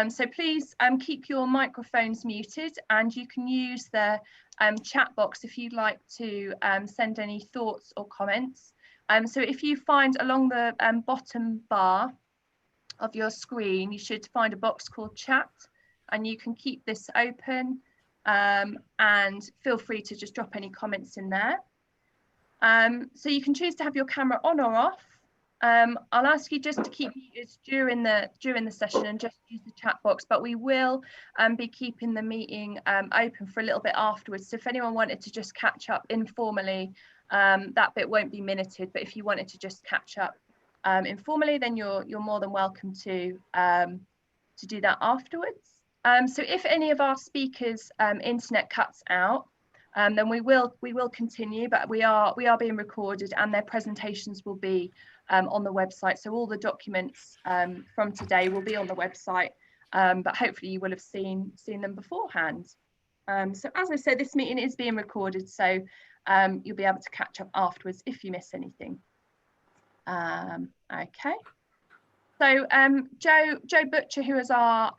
So please keep your microphones muted, and you can use the chat box if you'd like to send any thoughts or comments. So if you find along the bottom bar of your screen, you should find a box called chat, and you can keep this open and feel free to just drop any comments in there. So you can choose to have your camera on or off. I'll ask you just to keep it during the session and just use the chat box, but we will be keeping the meeting open for a little bit afterwards. So if anyone wanted to just catch up informally, that bit won't be minuted, but if you wanted to just catch up informally, then you're more than welcome to do that afterwards. So if any of our speakers internet cuts out, then we will continue, but we are being recorded, and their presentations will be on the website. So all the documents from today will be on the website, but hopefully you will have seen them beforehand. So as I said, this meeting is being recorded, so you'll be able to catch up afterwards if you miss anything. Okay. So Jo Butcher, who is our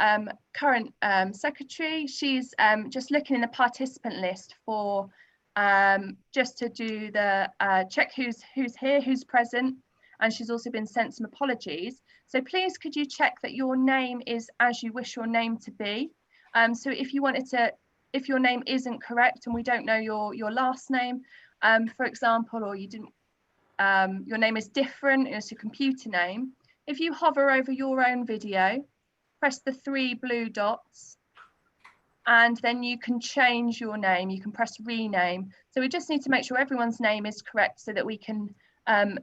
current secretary, she's just looking in the participant list for just to do the check who's here, who's present, and she's also been sent some apologies. So please could you check that your name is as you wish your name to be. So if your name isn't correct and we don't know your last name, for example, or you didn't, your name is different as your computer name. If you hover over your own video, press the 3 blue dots, and then you can change your name. You can press rename. So we just need to make sure everyone's name is correct so that we can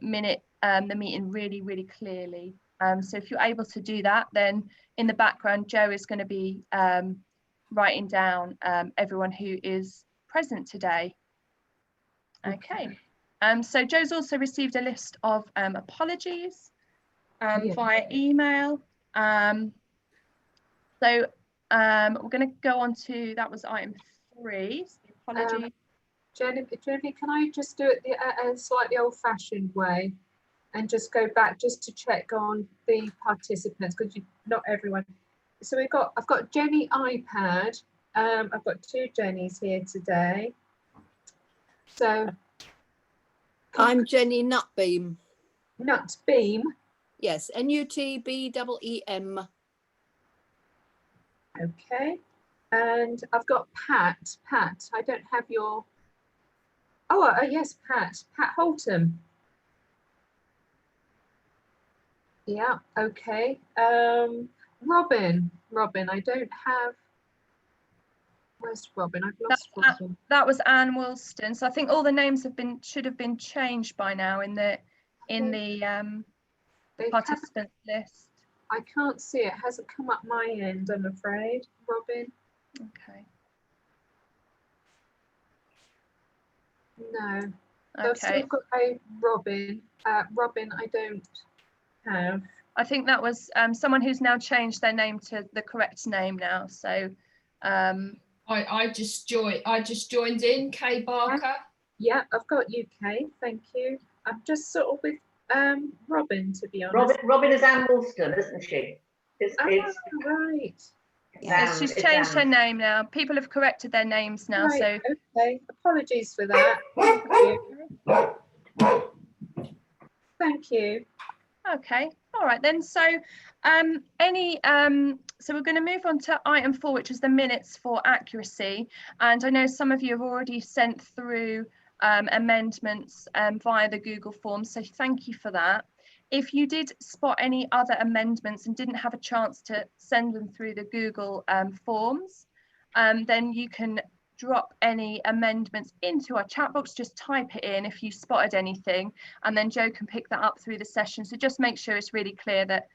minute the meeting really, really clearly. So if you're able to do that, then in the background, Jo is going to be writing down everyone who is present today. Okay. So Jo's also received a list of apologies via email. So we're going to go on to, that was item 3, so apologies. Jenny, can I just do it a slightly old-fashioned way and just go back just to check on the participants, because not everyone. So I've got Jenny iPad. I've got 2 Jennys here today. So I'm Jenny Nutbeam. Nutbeam. Yes, N-U-T-B-E-E-M. Okay, and I've got Pat. Pat, I don't have your. Oh, yes, Pat Holton. Yeah, okay. Robin, I don't have. Where's Robin? I've lost Robin. That was Anne Wilston. So I think all the names should have been changed by now in the participant list. I can't see it. Hasn't come up my end, I'm afraid. Robin. Okay. No. Okay. I've still got a Robin. Robin, I don't have. I think that was someone who's now changed their name to the correct name now. So I just joined in, Kay Barker. Yeah, I've got UK, thank you. I'm just sort of with Robin, to be honest. Robin is Anne Woolston, isn't she? Right. Yes, she's changed her name now. People have corrected their names now. Right, so okay, apologies for that. Thank you. Okay, all right then. So so we're going to move on to item 4, which is the minutes for accuracy. And I know some of you have already sent through amendments via the Google Forms, so thank you for that. If you did spot any other amendments and didn't have a chance to send them through the Google Forms, then you can drop any amendments into our chat box. Just type it in if you spotted anything, and then Jo can pick that up through the session. So just make sure it's really clear that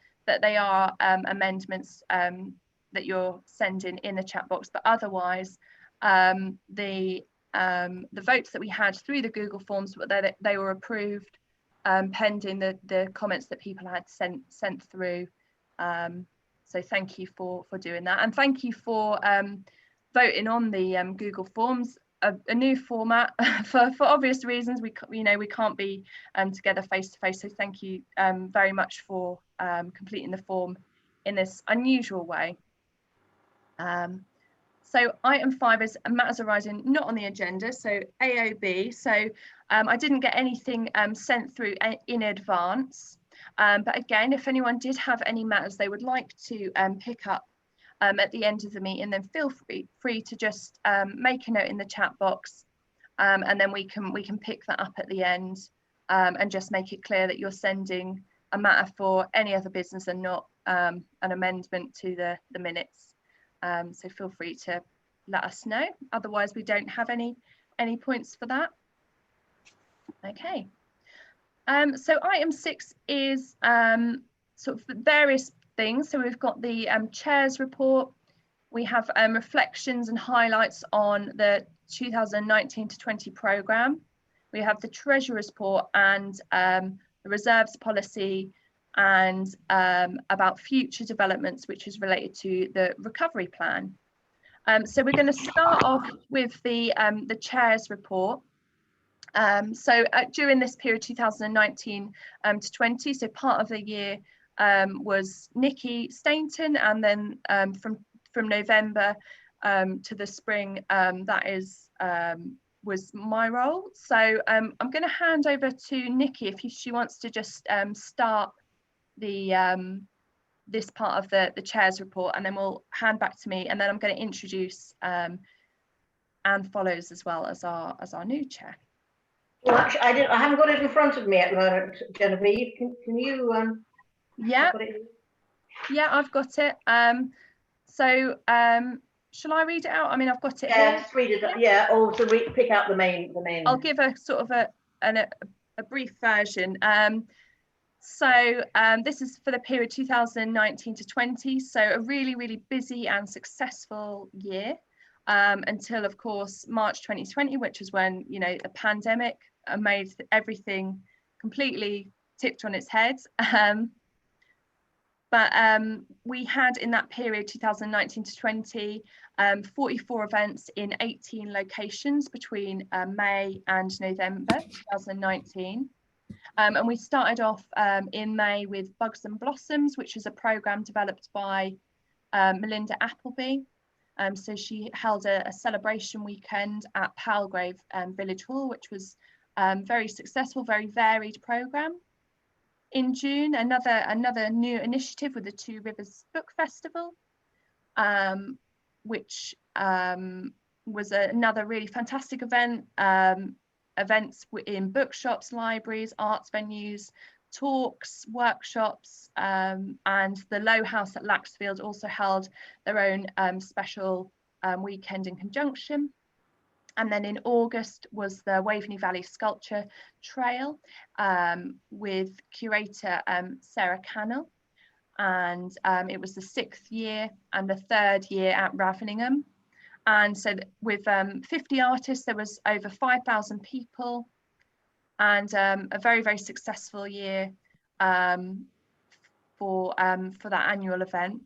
they are amendments that you're sending in the chat box. But otherwise, the votes that we had through the Google Forms, they were approved pending the comments that people had sent through. So thank you for doing that, and thank you for voting on the Google Forms, a new format for obvious reasons. We can't be together face to face. So thank you very much for completing the form in this unusual way. So item 5 is matters arising not on the agenda, so AOB. So I didn't get anything sent through in advance, but again, if anyone did have any matters they would like to pick up at the end of the meeting, then feel free to just make a note in the chat box, and then we can pick that up at the end, and just make it clear that you're sending a matter for any other business and not an amendment to the minutes. So feel free to let us know. Otherwise, we don't have any points for that. Okay. So item 6 is sort of various things. So we've got the chair's report. We have reflections and highlights on the 2019 to 20 programme. We have the treasurer's report and the reserves policy, and about future developments, which is related to the recovery plan. So we're going to start off with the chair's report. So during this period 2019 to 20, so part of the year was Nikki Stainton, and then from November to the spring, that is was my role. So I'm going to hand over to Nikki if she wants to just start the this part of the chair's report, and then we'll hand back to me, and then I'm going to introduce Anne Follows as well as our new chair. Well, actually, I haven't got it in front of me at the moment, Genevieve. Can you? Yeah. Yeah, I've got it. So shall I read it out? I mean, I've got it. Yeah, here. just read it. Yeah, or to pick out the main. I'll give a sort of a brief version. So this is for the period 2019 to 20. So a really busy and successful year until, of course, March 2020, which is when, you know, the pandemic made everything completely tipped on its head. But we had in that period 2019 to 20 44 events in 18 locations between May and November 2019. And we started off in May with Bugs and Blossoms, which is a programme developed by Melinda Appleby. So she held a celebration weekend at Palgrave Village Hall, which was very successful, very varied programme. In June, another new initiative with the Two Rivers Book Festival, which was another really fantastic event. Events in bookshops, libraries, arts venues, talks, workshops, and the Low House at Laxfield also held their own special weekend in conjunction. And then in August was the Waveney Valley Sculpture Trail with curator Sarah Cannell, and it was the 6th year and the 3rd year at Raveningham. And so with 50 artists, there was over 5,000 people, and a very successful year for that annual event.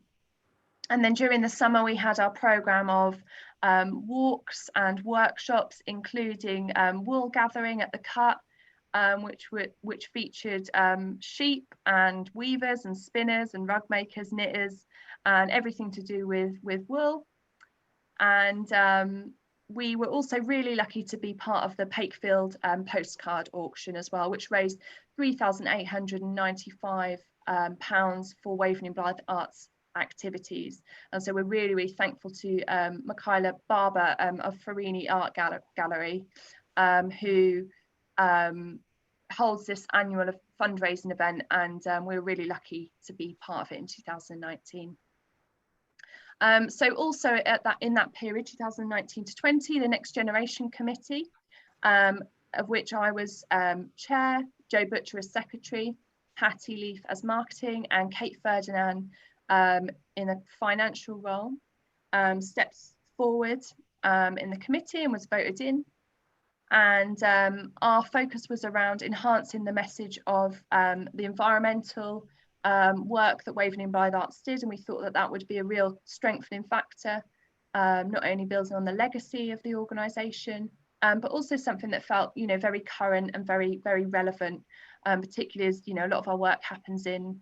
And then during the summer, we had our programme of walks and workshops, including wool gathering at the Cut, which featured sheep and weavers and spinners and rug makers, knitters, and everything to do with wool. And we were also really lucky to be part of the Pakefield postcard auction as well, which raised £3,895 for Waveney Blyth Arts activities. And so we're really thankful to Michaela Barber of Farini Art Gallery, who holds this annual fundraising event, and we're really lucky to be part of it in 2019. So also in that period, 2019 to 20, the Next Generation Committee, of which I was chair, Joe Butcher as secretary, Hattie Leaf as marketing, and Kate Ferdinand in a financial role, steps forward in the committee and was voted in. And our focus was around enhancing the message of the environmental work that Waveney Blyth Arts did, and we thought that would be a real strengthening factor, not only building on the legacy of the organisation, but also something that felt, you know, very current and very relevant, particularly as, you know, a lot of our work happens in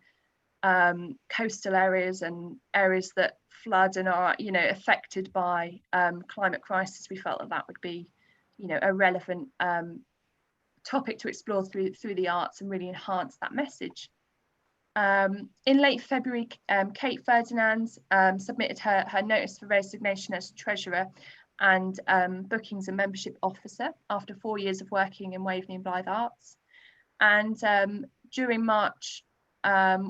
coastal areas and areas that flood and are, you know, affected by climate crisis, we felt that that would be, you know, a relevant topic to explore through the arts and really enhance that message. In late February, Kate Ferdinand submitted her notice for resignation as treasurer and bookings and membership officer after 4 years of working in Waveney and Blyth Arts. And during March,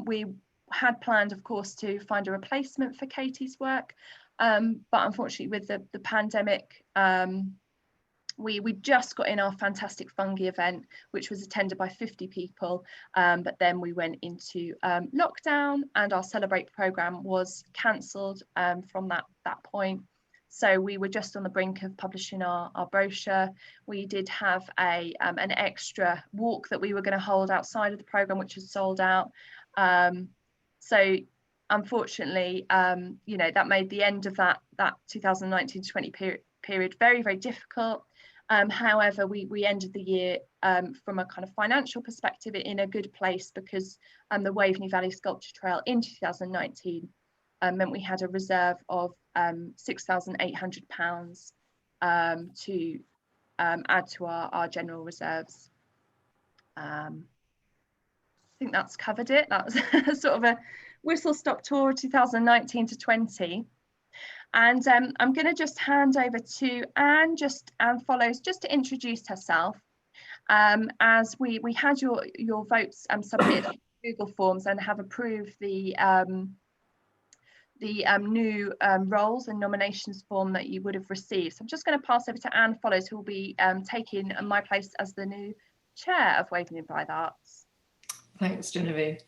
we had planned, of course, to find a replacement for Katie's work, but unfortunately with the pandemic, we just got in our fantastic fungi event, which was attended by 50 people, but then we went into lockdown and our Celebrate programme was cancelled from that point. So we were just on the brink of publishing our brochure. We did have an extra walk that we were going to hold outside of the programme, which was sold out. So unfortunately, you know, that made the end of that 2019-20 period very, very difficult. However, we ended the year from a kind of financial perspective in a good place, because the Waveney Valley Sculpture Trail in 2019 meant we had a reserve of £6,800 to add to our general reserves. I think that's covered it. That was sort of a whistle-stop tour of 2019 to 20. And I'm going to just hand over to Anne Follows just to introduce herself, as we had your votes submitted Google Forms and have approved the new roles and nominations form that you would have received. So I'm just going to pass over to Anne Follows, who will be taking my place as the new chair of Waveney and Blyth Arts. Thanks, Genevieve.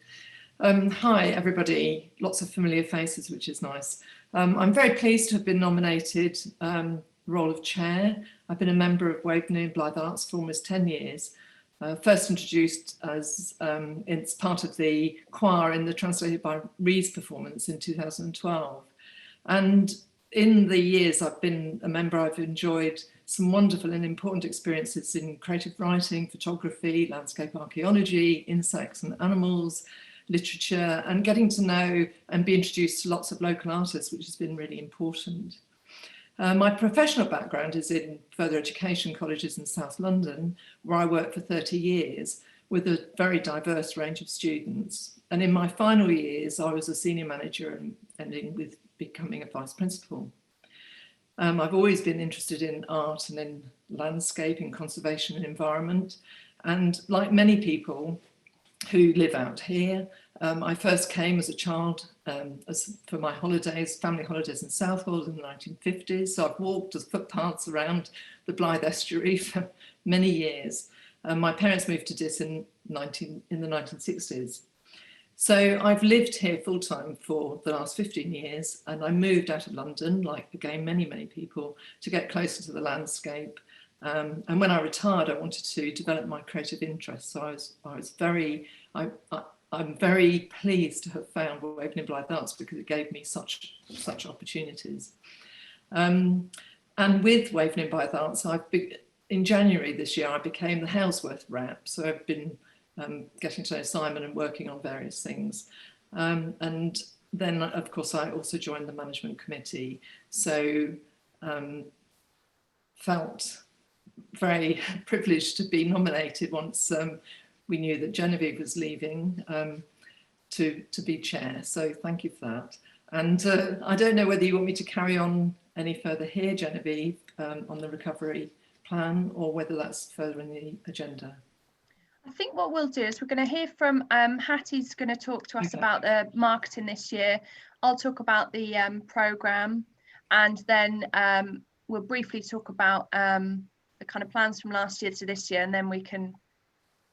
Hi, everybody. Lots of familiar faces, which is nice. I'm very pleased to have been nominated role of chair. I've been a member of Waveney and Blyth Arts for almost 10 years. First introduced as it's part of the choir in the Translated by Rees performance in 2012. And in the years I've been a member, I've enjoyed some wonderful and important experiences in creative writing, photography, landscape archaeology, insects and animals, literature, and getting to know and be introduced to lots of local artists, which has been really important. My professional background is in further education colleges in South London, where I worked for 30 years with a very diverse range of students. And in my final years, I was a senior manager and ending with becoming a vice principal. I've always been interested in art and in landscape, in conservation and environment. And like many people who live out here, I first came as a child for my holidays, family holidays in Southwold in the 1950s. So I've walked as footpaths around the Blyth estuary for many years. My parents moved to Diss in the 1960s. So I've lived here full time for the last 15 years, and I moved out of London, like again, many people, to get closer to the landscape. And when I retired, I wanted to develop my creative interests. So I'm very pleased to have found Waveney Blyth Arts, because it gave me such opportunities. And with Waveney Blyth Arts, in January this year, I became the Halesworth rep. So I've been getting to know Simon and working on various things. And then, of course, I also joined the management committee. So felt very privileged to be nominated once we knew that Genevieve was leaving to be chair. So thank you for that. And I don't know whether you want me to carry on any further here, Genevieve, on the recovery plan, or whether that's further in the agenda. I think what we'll do is we're going to hear from Hattie's going to talk to us about the marketing this year. I'll talk about the programme, and then we'll briefly talk about the kind of plans from last year to this year, and then we can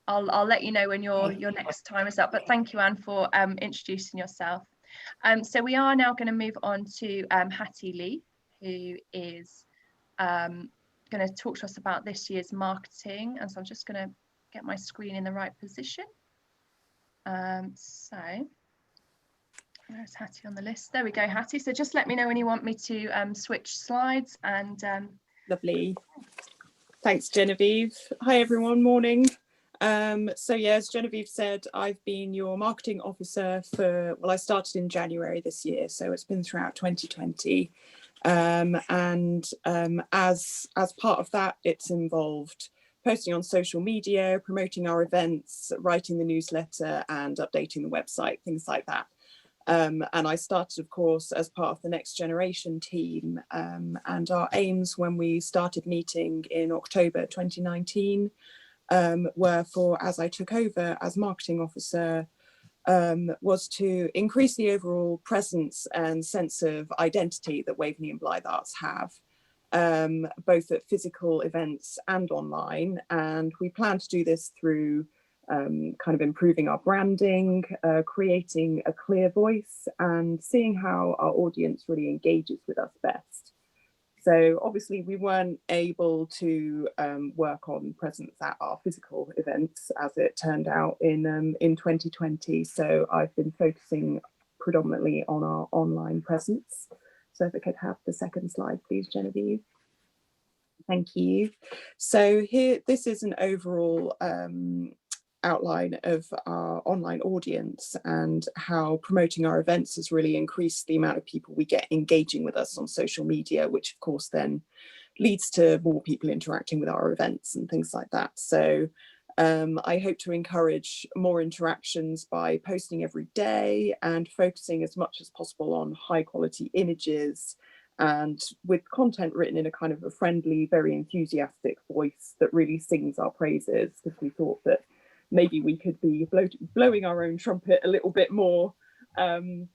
I'll let you know when your next time is up. But thank you, Anne, for introducing yourself. So we are now going to move on to Hattie Lee, who is going to talk to us about this year's marketing. And so I'm just going to get my screen in the right position. So where's Hattie on the list? There we go, Hattie. So just let me know when you want me to switch slides. And lovely. Thanks, Genevieve. Hi, everyone. Morning. So yeah, as Genevieve said, I've been your marketing officer for, well, I started in January this year, so it's been throughout 2020. As part of that, it's involved posting on social media, promoting our events, writing the newsletter and updating the website, things like that. And I started, of course, as part of the Next Generation team, and our aims when we started meeting in October 2019 were for, as I took over as marketing officer, was to increase the overall presence and sense of identity that Waveney and Blyth Arts have, both at physical events and online. And we plan to do this through kind of improving our branding, creating a clear voice, and seeing how our audience really engages with us best. So obviously we weren't able to work on presence at our physical events, as it turned out in 2020. So I've been focusing predominantly on our online presence. So if I could have the second slide, please, Genevieve. Thank you. So here, this is an overall outline of our online audience and how promoting our events has really increased the amount of people we get engaging with us on social media, which of course then leads to more people interacting with our events and things like that. So I hope to encourage more interactions by posting every day and focusing as much as possible on high quality images and with content written in a kind of a friendly, very enthusiastic voice that really sings our praises, because we thought that maybe we could be blowing our own trumpet a little bit more. And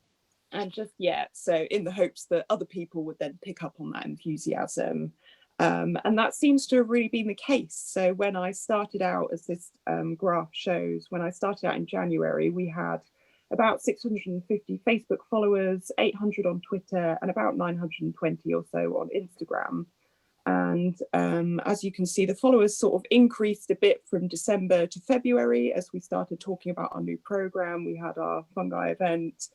just, yeah, so in the hopes that other people would then pick up on that enthusiasm. And that seems to have really been the case. So when I started out, as this graph shows, when I started out in January, we had about 650 Facebook followers, 800 on Twitter, and about 920 or so on Instagram. And as you can see, the followers sort of increased a bit from December to February as we started talking about our new program. We had our fungi event,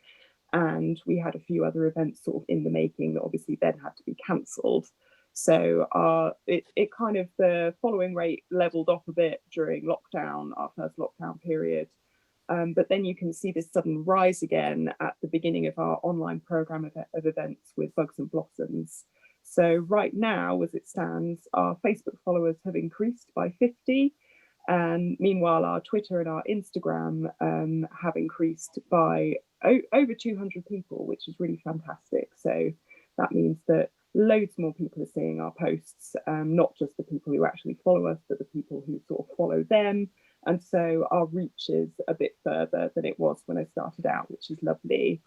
and we had a few other events sort of in the making that obviously then had to be cancelled. So it kind of, the following rate leveled off a bit during lockdown, our first lockdown period. But then you can see this sudden rise again at the beginning of our online program of events with Bugs and Blossoms. So right now, as it stands, our Facebook followers have increased by 50. And meanwhile, our Twitter and our Instagram have increased by over 200 people, which is really fantastic. So that means that loads more people are seeing our posts, not just the people who actually follow us, but the people who sort of follow them. And so our reach is a bit further than it was when I started out, which is lovely.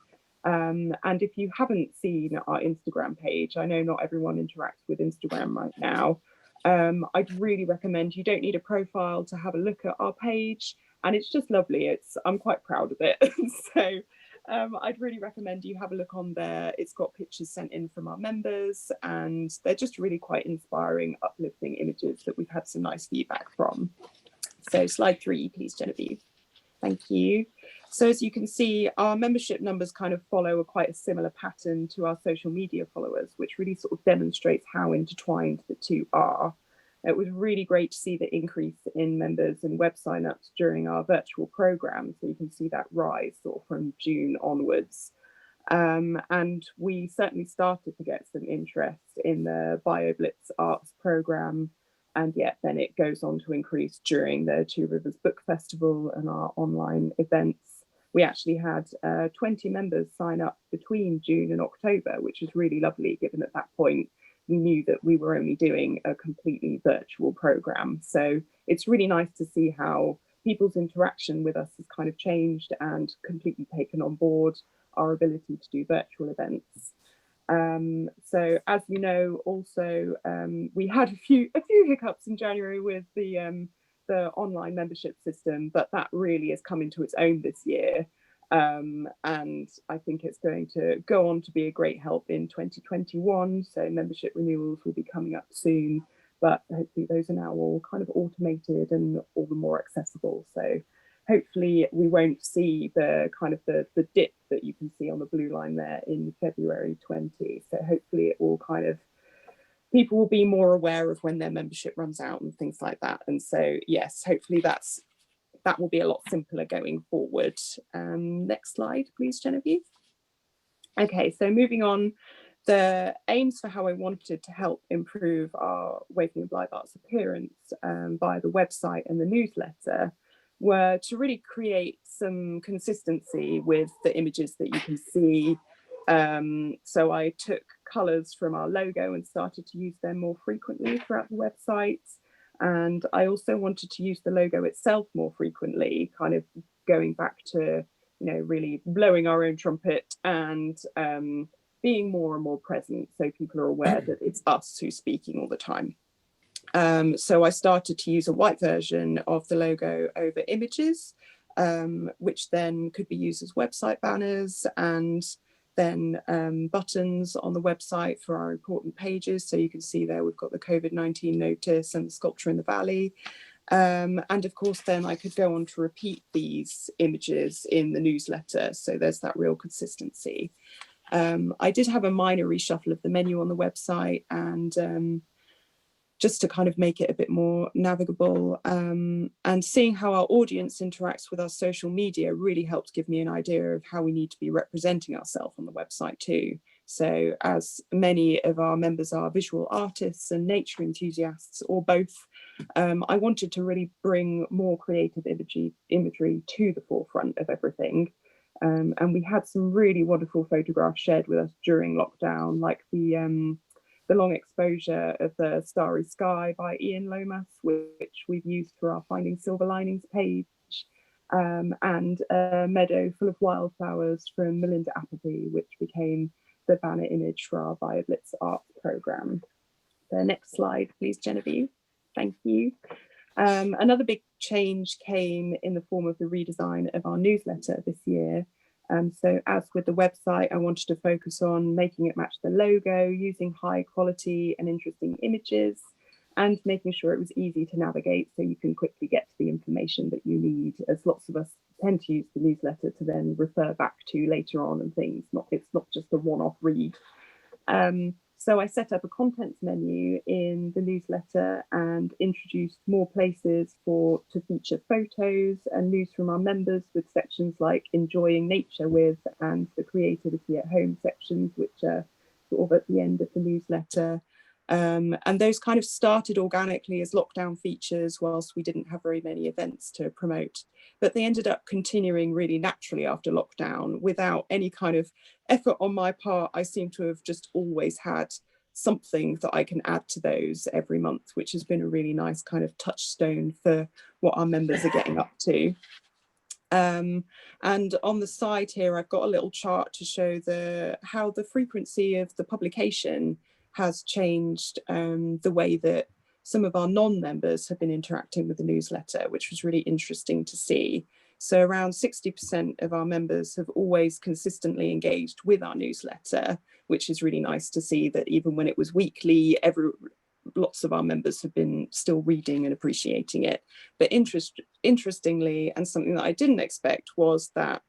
And if you haven't seen our Instagram page, I know not everyone interacts with Instagram right now. I'd really recommend, you don't need a profile to have a look at our page, and it's just lovely. I'm quite proud of it. So I'd really recommend you have a look on there. It's got pictures sent in from our members, and they're just really quite inspiring, uplifting images that we've had some nice feedback from. So slide 3, please, Genevieve. Thank you. So as you can see, our membership numbers kind of follow quite a similar pattern to our social media followers, which really sort of demonstrates how intertwined the two are. It was really great to see the increase in members and web signups during our virtual program. So you can see that rise sort of from June onwards. And we certainly started to get some interest in the BioBlitz Arts program. And yet then it goes on to increase during the Two Rivers Book Festival and our online events. We actually had 20 members sign up between June and October, which is really lovely, given at that point we knew that we were only doing a completely virtual program. So it's really nice to see how people's interaction with us has kind of changed and completely taken on board our ability to do virtual events. So as you know, also we had a few hiccups in January with the online membership system, but that really is coming to its own this year. And I think it's going to go on to be a great help in 2021. So membership renewals will be coming up soon, but hopefully those are now all kind of automated and all the more accessible. So hopefully we won't see the kind of the dip that you can see on the blue line there in February 20. So hopefully it will kind of, people will be more aware of when their membership runs out and things like that. And so yes, hopefully that's that will be a lot simpler going forward. Next slide, please, Genevieve. Okay, so moving on, the aims for how I wanted to help improve our Waveney Blyth Arts appearance via the website and the newsletter were to really create some consistency with the images that you can see. So I took colours from our logo and started to use them more frequently throughout the website. And I also wanted to use the logo itself more frequently, kind of going back to, you know, really blowing our own trumpet and being more and more present, so people are aware that it's us who's speaking all the time. So I started to use a white version of the logo over images, which then could be used as website banners, and then buttons on the website for our important pages. So you can see there we've got the COVID-19 notice and the sculpture in the valley. And of course, then I could go on to repeat these images in the newsletter. So there's that real consistency. I did have a minor reshuffle of the menu on the website, and just to kind of make it a bit more navigable, and seeing how our audience interacts with our social media really helped give me an idea of how we need to be representing ourselves on the website too. So as many of our members are visual artists and nature enthusiasts, or both, I wanted to really bring more creative imagery to the forefront of everything. And we had some really wonderful photographs shared with us during lockdown, like the long exposure of the Starry Sky by Ian Lomas, which we've used for our Finding Silver Linings page, and a meadow full of wildflowers from Melinda Appleby, which became the banner image for our Violet's art programme. The next slide, please, Genevieve. Thank you. Another big change came in the form of the redesign of our newsletter this year. So as with the website, I wanted to focus on making it match the logo, using high quality and interesting images, and making sure it was easy to navigate so you can quickly get to the information that you need, as lots of us tend to use the newsletter to then refer back to later on and things. It's not just a one-off read. So I set up a contents menu in the newsletter and introduced more places to feature photos and news from our members, with sections like enjoying nature with and the creativity at home sections, which are sort of at the end of the newsletter. And those kind of started organically as lockdown features whilst we didn't have very many events to promote, but they ended up continuing really naturally after lockdown without any kind of effort on my part. I seem to have just always had something that I can add to those every month, which has been a really nice kind of touchstone for what our members are getting up to. And on the side here, I've got a little chart to show how the frequency of the publication has changed, the way that some of our non-members have been interacting with the newsletter, which was really interesting to see. So around 60% of our members have always consistently engaged with our newsletter, which is really nice to see that even when it was weekly, lots of our members have been still reading and appreciating it. But interestingly, and something that I didn't expect, was that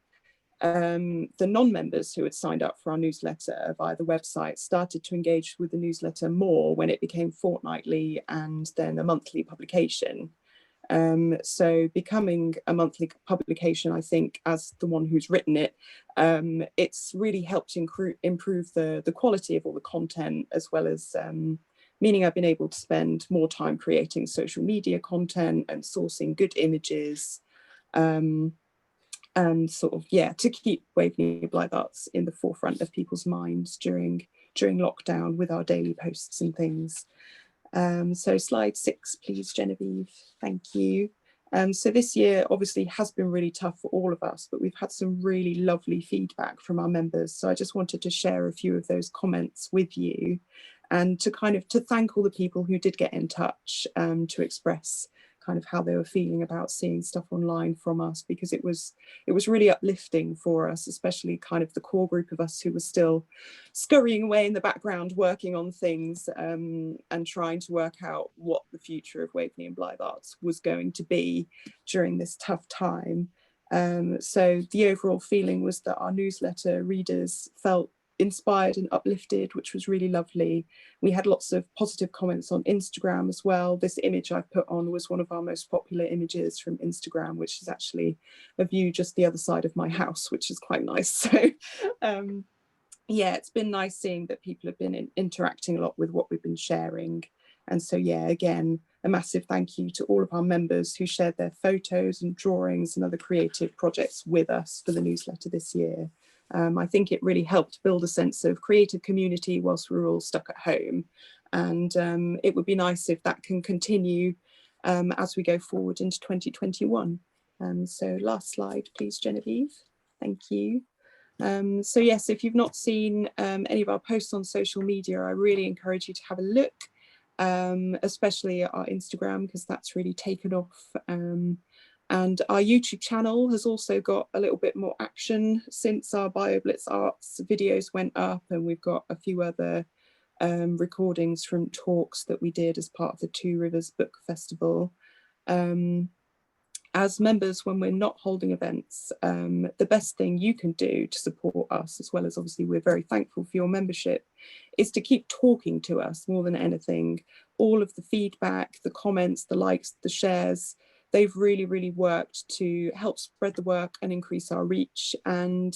the non-members who had signed up for our newsletter via the website started to engage with the newsletter more when it became fortnightly and then a monthly publication. So becoming a monthly publication, I think, as the one who's written it, it's really helped improve the quality of all the content, as well as meaning I've been able to spend more time creating social media content and sourcing good images, and sort of, yeah, to keep Waveney Blyth Arts in the forefront of people's minds during lockdown with our daily posts and things. So slide 6, please, Genevieve. Thank you. So this year obviously has been really tough for all of us, but we've had some really lovely feedback from our members. So I just wanted to share a few of those comments with you, and to thank all the people who did get in touch to express kind of how they were feeling about seeing stuff online from us, because it was really uplifting for us, especially kind of the core group of us who were still scurrying away in the background working on things, and trying to work out what the future of Waveney and Blyth Arts was going to be during this tough time. So the overall feeling was that our newsletter readers felt inspired and uplifted, which was really lovely. We had lots of positive comments on Instagram as well. This image I put on was one of our most popular images from Instagram, which is actually a view just the other side of my house, which is quite nice. So yeah, it's been nice seeing that people have been interacting a lot with what we've been sharing. And so, yeah, again, a massive thank you to all of our members who shared their photos and drawings and other creative projects with us for the newsletter this year. I think it really helped build a sense of creative community whilst we were all stuck at home. And it would be nice if that can continue as we go forward into 2021. So last slide, please, Genevieve. Thank you. So yes, if you've not seen any of our posts on social media, I really encourage you to have a look, especially at our Instagram, because that's really taken off. And our YouTube channel has also got a little bit more action since our BioBlitz Arts videos went up, and we've got a few other recordings from talks that we did as part of the Two Rivers Book Festival. As members, when we're not holding events, the best thing you can do to support us, as well as obviously we're very thankful for your membership, is to keep talking to us more than anything. All of the feedback, the comments, the likes, the shares, they've really, really worked to help spread the work and increase our reach, and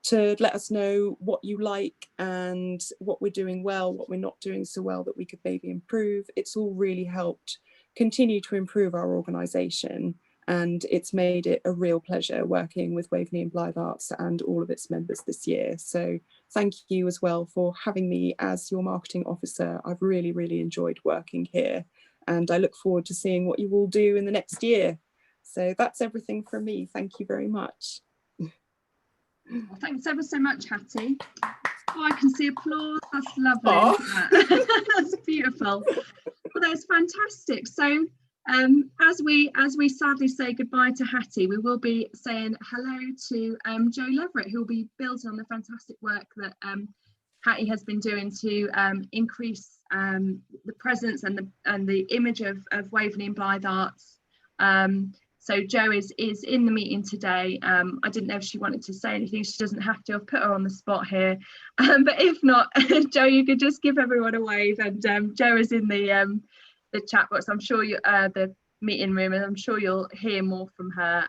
to let us know what you like and what we're doing well, what we're not doing so well that we could maybe improve. It's all really helped continue to improve our organisation. And it's made it a real pleasure working with Waveney Blyth Arts and all of its members this year. So thank you as well for having me as your marketing officer. I've really, really enjoyed working here, and I look forward to seeing what you will do in the next year. So that's everything from me. Thank you very much. Well, thanks ever so much, Hattie. Oh, I can see applause. That's lovely. Isn't it? That's beautiful. Well, that's fantastic. So as we sadly say goodbye to Hattie, we will be saying hello to Jo Leverett, who will be building on the fantastic work that Hattie has been doing to increase the presence and the image of Waveney Blyth Arts. So Jo is in the meeting today. I didn't know if she wanted to say anything. She doesn't have to. I've put her on the spot here. But if not, Jo, you could just give everyone a wave. And Jo is in the chat box. I'm sure you the meeting room, and I'm sure you'll hear more from her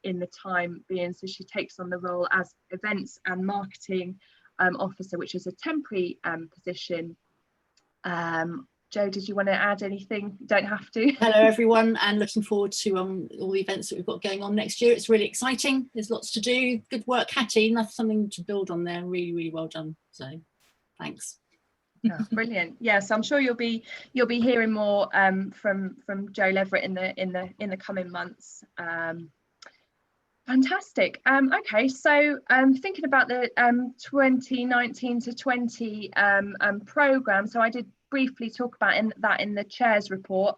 in the time being. So she takes on the role as events and marketing officer, which is a temporary position. Jo, did you want to add anything? You don't have to. Hello everyone, and looking forward to all the events that we've got going on next year. It's really exciting. There's lots to do. Good work, Hattie. That's something to build on there. Really, really well done. So thanks. Oh, brilliant. Yes, I'm sure you'll be hearing more from Jo Leverett in the coming months. Fantastic. Okay, so thinking about the 2019 to 20 programme, so I did briefly talk about that in the chair's report.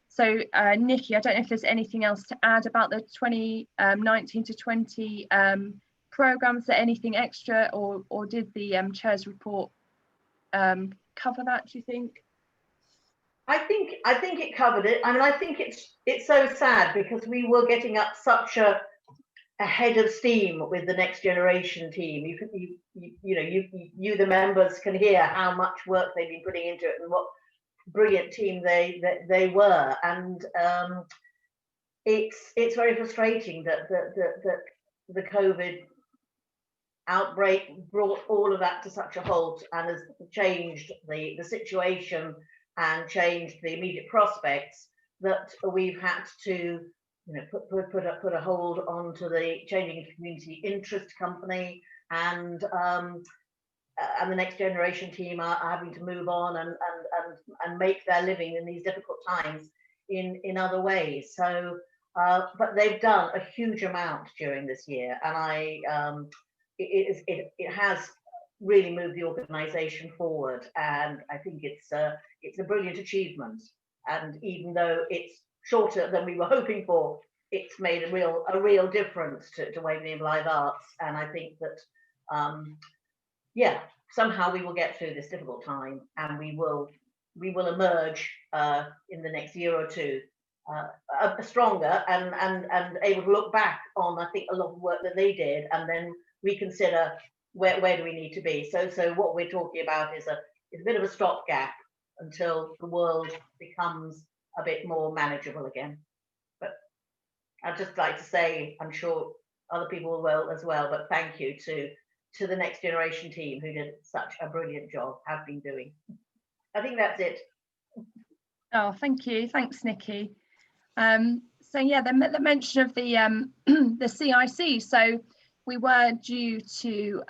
So Nikki, I don't know if there's anything else to add about the 2019 to 20 programme. Is there anything extra, or did the chair's report cover that, do you think? I think it covered it. I mean, I think it's so sad because we were getting up such a head of steam with the next generation team. You the members can hear how much work they've been putting into it and what brilliant team they were. And it's very frustrating that the COVID outbreak brought all of that to such a halt and has changed the situation and changed the immediate prospects, that we've had to put a hold onto the Changing Community Interest Company, and the next generation team are having to move on and make their living in these difficult times in other ways. So but they've done a huge amount during this year, and it has really moved the organisation forward, and I think it's a brilliant achievement. And even though it's shorter than we were hoping for, it's made a real difference to Waveney Blyth Arts. And I think that yeah, somehow we will get through this difficult time, and we will emerge in the next year or two stronger and able to look back on, I think, a lot of work that they did, and then reconsider where do we need to be? So what we're talking about is a bit of a stopgap until the world becomes a bit more manageable again. But I'd just like to say, I'm sure other people will as well, but thank you to the Next Generation team who did such a brilliant job, have been doing. I think that's it. Oh, thank you. Thanks, Nikki. So yeah, the mention of the the CIC. So we were due to,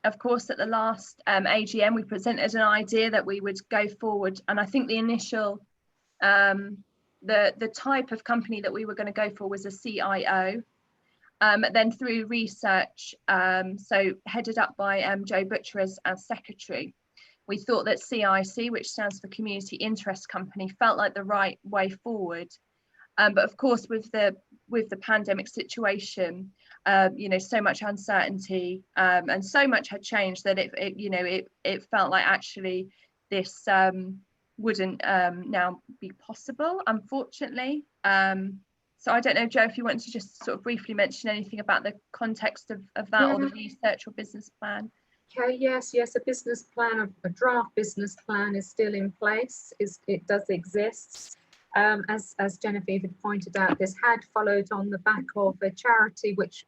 of course, at the last AGM, we presented an idea that we would go forward, and I think the initial the type of company that we were going to go for was a CIO. Then through research, so headed up by Joe Butcher as secretary, we thought that CIC, which stands for Community Interest Company, felt like the right way forward. But of course, with the pandemic situation, you know, so much uncertainty and so much had changed that it felt like actually this wouldn't now be possible, unfortunately. So I don't know, Joe, if you want to just sort of briefly mention anything about the context of that, or the research or business plan. Okay, yes, a business plan, a draft business plan is still in place. It does exist. As Genevieve had pointed out, this had followed on the back of a charity which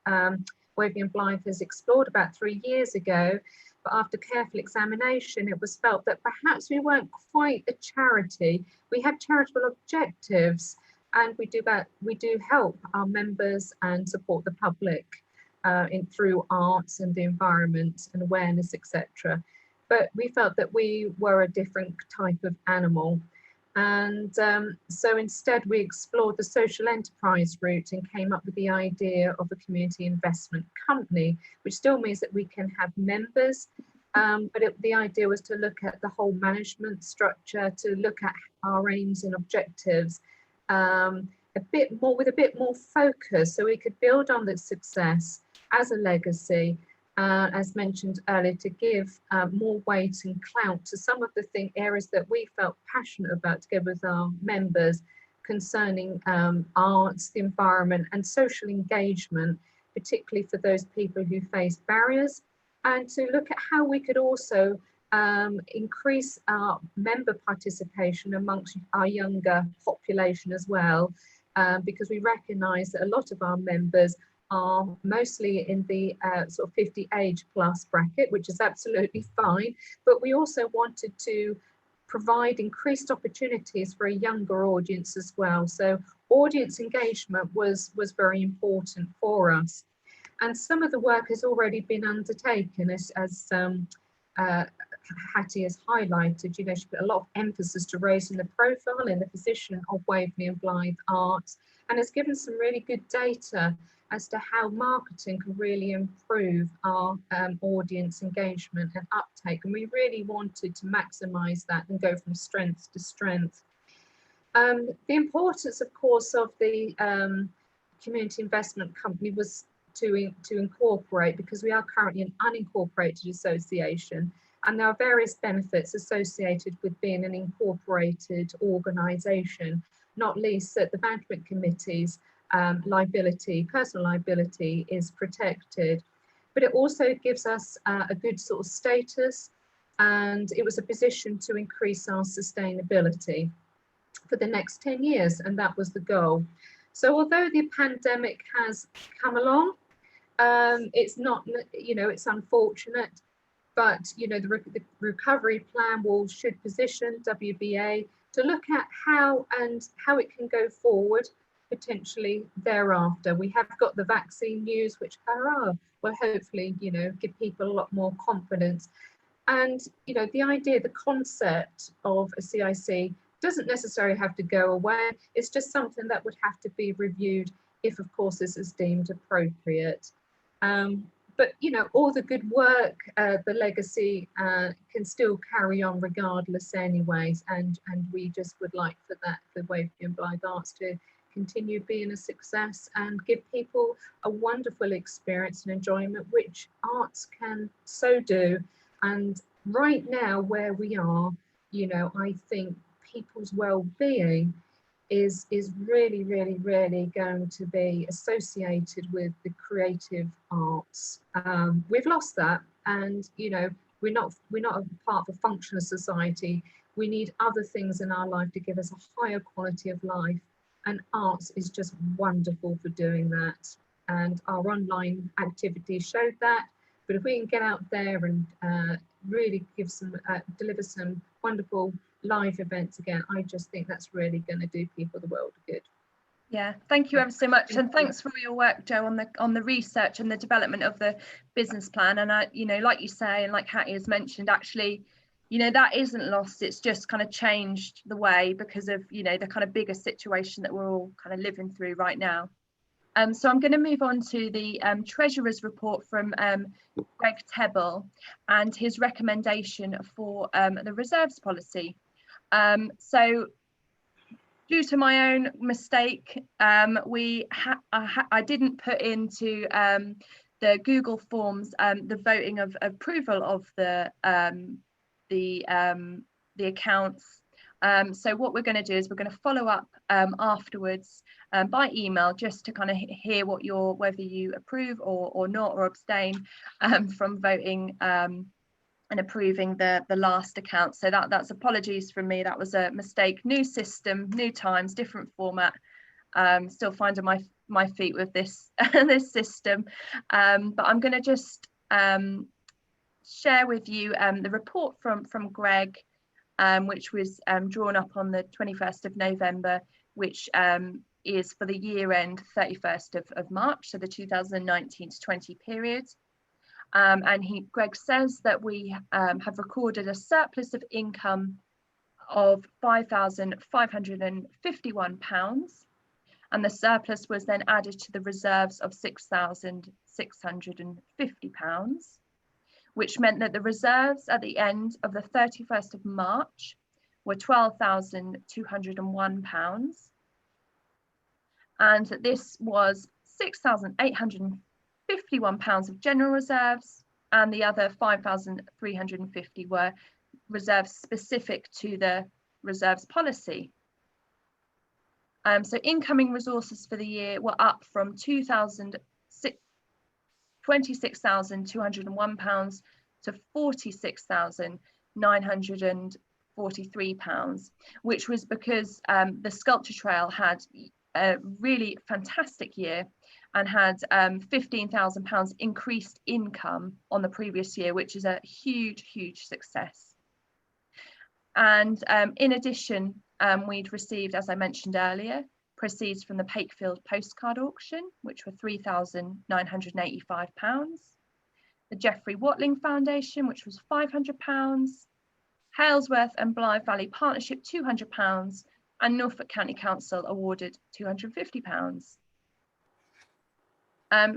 Waveney Blyth has explored about 3 years ago. But after careful examination, it was felt that perhaps we weren't quite a charity. We had charitable objectives, and we do help our members and support the public through arts and the environment and awareness, etc. But we felt that we were a different type of animal. And so instead we explored the social enterprise route and came up with the idea of a community investment company, which still means that we can have members, but the idea was to look at the whole management structure, to look at our aims and objectives with a bit more focus, so we could build on the success as a legacy, as mentioned earlier, to give more weight and clout to some of the areas that we felt passionate about together with our members concerning arts, the environment and social engagement, particularly for those people who face barriers, and to look at how we could also increase our member participation amongst our younger population as well, because we recognise that a lot of our members are mostly in the sort of 50 age plus bracket, which is absolutely fine, but we also wanted to provide increased opportunities for a younger audience as well. So audience engagement was very important for us, and some of the work has already been undertaken, as Hattie has highlighted. You know, she put a lot of emphasis to raising the profile and the position of Waveney and Blyth Arts, and has given some really good data as to how marketing can really improve our audience engagement and uptake. And we really wanted to maximise that and go from strength to strength. The importance, of course, of the community investment company was to incorporate, because we are currently an unincorporated association, and there are various benefits associated with being an incorporated organisation, not least that the management committee's personal liability is protected, but it also gives us a good sort of status, and it was a position to increase our sustainability for the next 10 years, and that was the goal. So although the pandemic has come along, it's not, you know, it's unfortunate, but you know, the recovery plan should position WBA to look at how it can go forward potentially thereafter. We have got the vaccine news, which will hopefully, you know, give people a lot more confidence. And you know, the idea, the concept of a CIC doesn't necessarily have to go away. It's just something that would have to be reviewed if, of course, this is deemed appropriate. But you know, all the good work, the legacy can still carry on regardless anyways, and we just would like for Waveney and Blyth Arts to continue being a success and give people a wonderful experience and enjoyment, which arts can so do. And right now where we are, you know, I think people's well-being is really, really, really going to be associated with the creative arts. We've lost that, and you know, we're not a part of a functional society. We need other things in our life to give us a higher quality of life, and arts is just wonderful for doing that. And our online activities showed that. But if we can get out there and really give some, deliver some wonderful live events again, I just think that's really going to do people the world of good. Yeah, thank you ever so much, and thanks for all your work, Jo, on the research and the development of the business plan. And you know, like you say, and like Hattie has mentioned, actually, you know, that isn't lost. It's just kind of changed the way because of, you know, the kind of bigger situation that we're all kind of living through right now. So I'm going to move on to the Treasurer's report from Greg Tebble and his recommendation for the reserves policy. So due to my own mistake, I didn't put into the Google Forms the voting of approval of the accounts. So what we're going to do is we're going to follow up afterwards by email, just to kind of hear what whether you approve or not, or abstain from voting and approving the last account. So that's apologies from me. That was a mistake. New system, new times, different format. Still finding my feet with this this system, but I'm going to just share with you the report from Greg, which was drawn up on the 21st of November, which is for the year end 31st of March, so the 2019 to 20 period. And Greg says that we have recorded a surplus of income of £5,551, and the surplus was then added to the reserves of £6,650, which meant that the reserves at the end of the 31st of March were £12,201, and that this was £6,851 of general reserves, and the other 5,350 were reserves specific to the reserves policy. So incoming resources for the year were up from £26,201 to £46,943, which was because the sculpture trail had a really fantastic year and had £15,000 increased income on the previous year, which is a huge success. And in addition, we'd received, as I mentioned earlier, proceeds from the Pakefield postcard auction, which were £3,985, the Geoffrey Watling Foundation, which was £500, Halesworth and Blythe Valley Partnership £200, and Norfolk County Council awarded £250.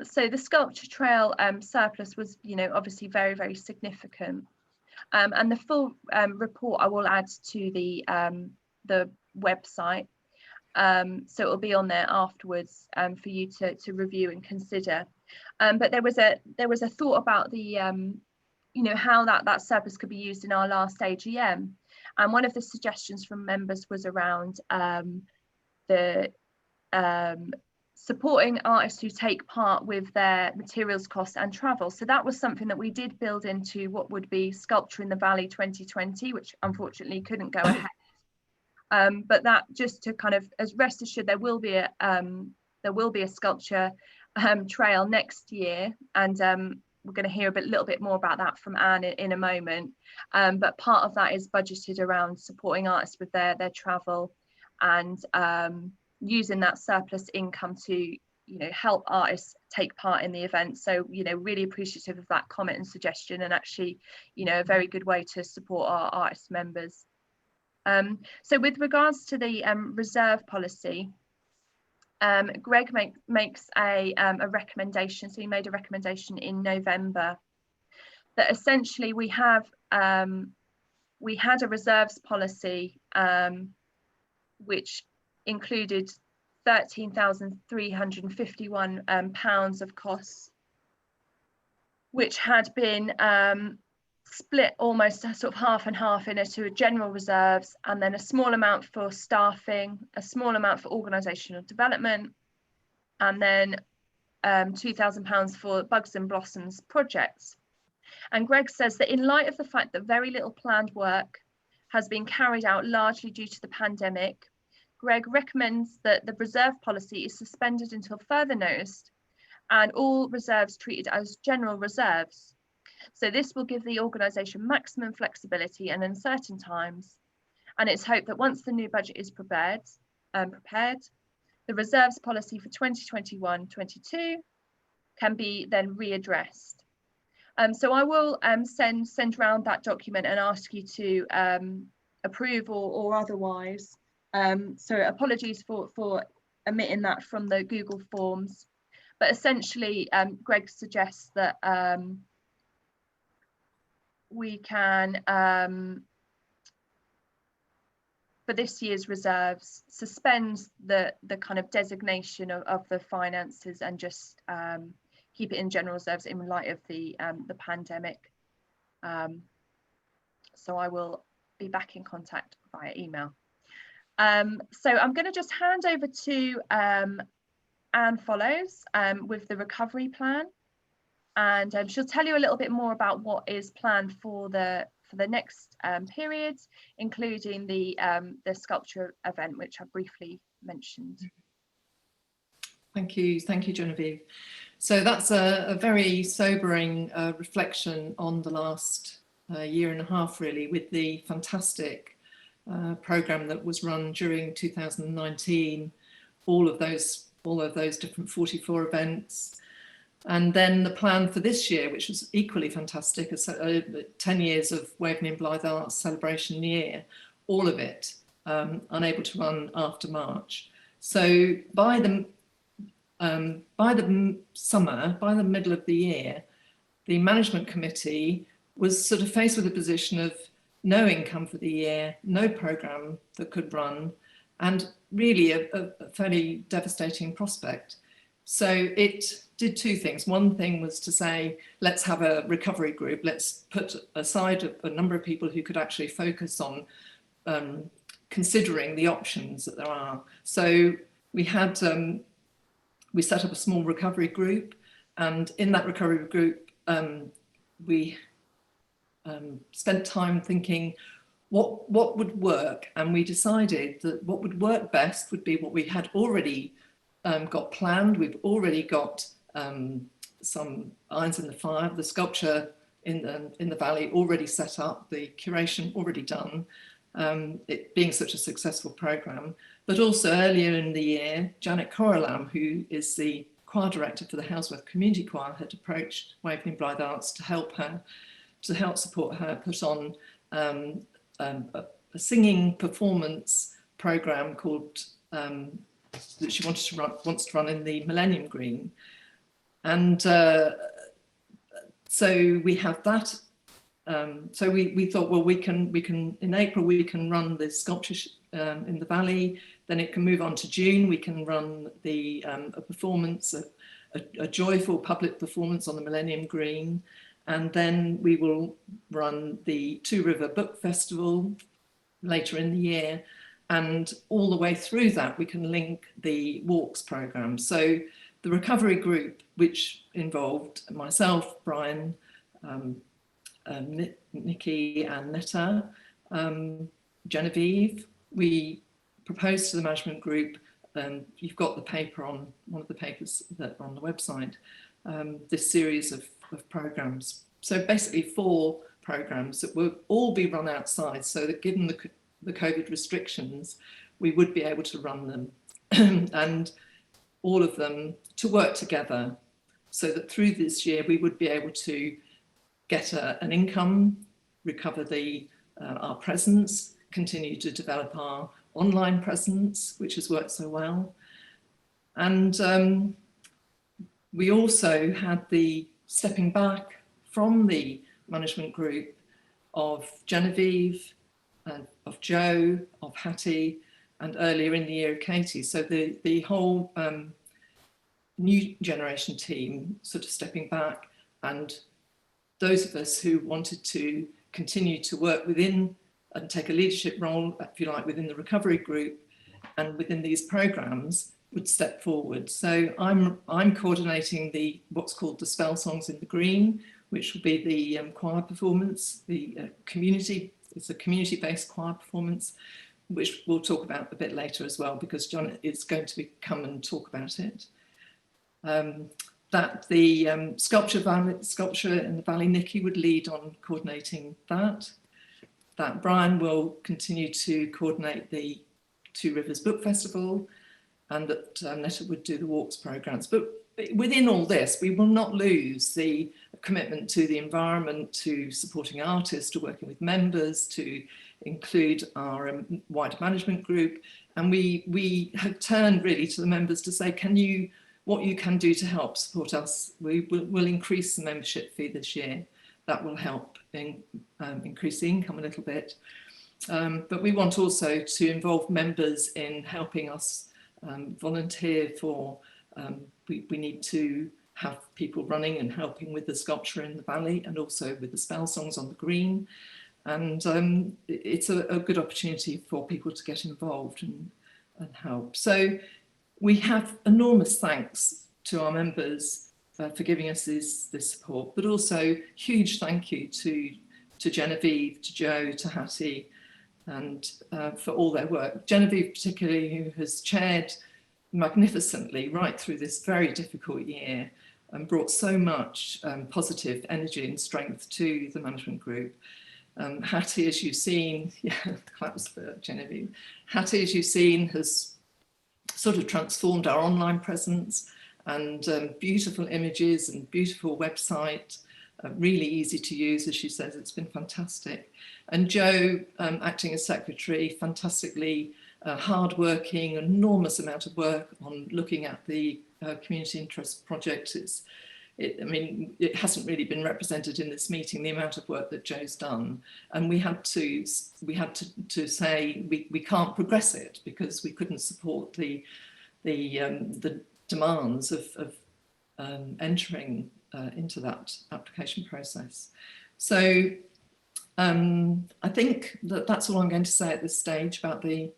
So the sculpture trail surplus was, you know, obviously very significant. And the full report I will add to the website, so it'll be on there afterwards for you to review and consider. But there was a thought about the you know, how that surplus could be used in our last AGM, and one of the suggestions from members was around the supporting artists who take part with their materials costs and travel. So that was something that we did build into what would be Sculpture in the Valley 2020, which unfortunately couldn't go ahead. But that, just to kind of, as rest assured, there will be a sculpture trail next year, and we're going to hear a little bit more about that from Anne in a moment. But part of that is budgeted around supporting artists with their travel, and using that surplus income to, you know, help artists take part in the event. So, you know, really appreciative of that comment and suggestion, and actually, you know, a very good way to support our artist members. So with regards to the reserve policy, Greg makes a recommendation. So he made a recommendation in November that essentially we had a reserves policy which included £13,351 of costs, which had been split almost sort of half and half into general reserves, and then a small amount for staffing, a small amount for organisational development, and then £2,000 for Bugs and Blossoms projects. And Greg says that in light of the fact that very little planned work has been carried out largely due to the pandemic, Greg recommends that the reserve policy is suspended until further notice and all reserves treated as general reserves. So this will give the organisation maximum flexibility in uncertain times. And it's hoped that once the new budget is prepared, the reserves policy for 2021-22 can be then readdressed. So I will send round that document and ask you to approve or otherwise. So apologies for omitting that from the Google Forms. But essentially, Greg suggests that we can, for this year's reserves, suspend the kind of designation of the finances and just keep it in general reserves in light of the pandemic. So I will be back in contact via email. So I'm going to just hand over to Anne Follows with the recovery plan, and she'll tell you a little bit more about what is planned for the next period, including the sculpture event, which I briefly mentioned. Thank you, Genevieve. So that's a very sobering reflection on the last year and a half, really, with the fantastic programme that was run during 2019, all of those different 44 events. And then the plan for this year, which was equally fantastic, 10 years of Waveney Blyth Arts Celebration Year, all of it unable to run after March. So by the summer, by the middle of the year, the management committee was sort of faced with a position of no income for the year, no programme that could run, and really a fairly devastating prospect. So it did two things. One thing was to say, let's have a recovery group. Let's put aside a number of people who could actually focus on considering the options that there are. So we had, we set up a small recovery group, and in that recovery group, we spent time thinking what would work, and we decided that what would work best would be what we had already got planned. We've already got some irons in the fire, the sculpture in the valley already set up, the curation already done, it being such a successful programme. But also earlier in the year, Janet Coralam, who is the choir director for the Houseworth Community Choir, had approached Waveney Blyth Arts to help support her put on a singing performance programme called that she wants to run in the Millennium Green. And so we have that. So we thought, well, we can in April we can run the sculpture in the valley. Then it can move on to June. We can run the a performance, a joyful public performance on the Millennium Green, and then we will run the Two River Book Festival later in the year. And all the way through that, we can link the walks programme. So the recovery group, which involved myself, Brian, Nikki and Netta, Genevieve, we proposed to the management group, you've got the paper on one of the papers that are on the website, this series of programmes. So basically 4 programmes that will all be run outside, so that given the COVID restrictions, we would be able to run them and all of them to work together, so that through this year we would be able to get an income, recover our presence, continue to develop our online presence, which has worked so well. And we also had the stepping back from the management group of Genevieve, of Jo, of Hattie, and earlier in the year of Katie. So the whole new generation team sort of stepping back and those of us who wanted to continue to work within and take a leadership role, if you like, within the recovery group and within these programs would step forward. So I'm coordinating what's called the Spell Songs in the Green, which will be the choir performance, it's a community-based choir performance, which we'll talk about a bit later as well, because John is going to come and talk about it. That the sculpture in the Valley, Nikki would lead on coordinating that. That Brian will continue to coordinate the Two Rivers Book Festival, and that Netta would do the walks programs. But within all this, we will not lose the commitment to the environment, to supporting artists, to working with members, to include our wider management group. And we have turned really to the members to say, what you can do to help support us. We'll increase the membership fee this year. That will help increase the income a little bit. But we want also to involve members in helping us volunteer for, we need to have people running and helping with the sculpture in the Valley and also with the Spell Songs on the Green. And it's a good opportunity for people to get involved and help. So we have enormous thanks to our members for giving us this support, but also huge thank you to Genevieve, to Joe, to Hattie, and for all their work. Genevieve particularly, who has chaired magnificently right through this very difficult year and brought so much positive energy and strength to the management group. Hattie, as you've seen, claps for Genevieve. Hattie, as you've seen, has sort of transformed our online presence, and beautiful images and beautiful website, really easy to use, as she says. It's been fantastic. And Joe, acting as secretary, fantastically hardworking, enormous amount of work on looking at the community interest project. I mean, it hasn't really been represented in this meeting, the amount of work that Joe's done. And we had to say we can't progress it because we couldn't support the demands of entering into that application process. So I think that's all I'm going to say at this stage about the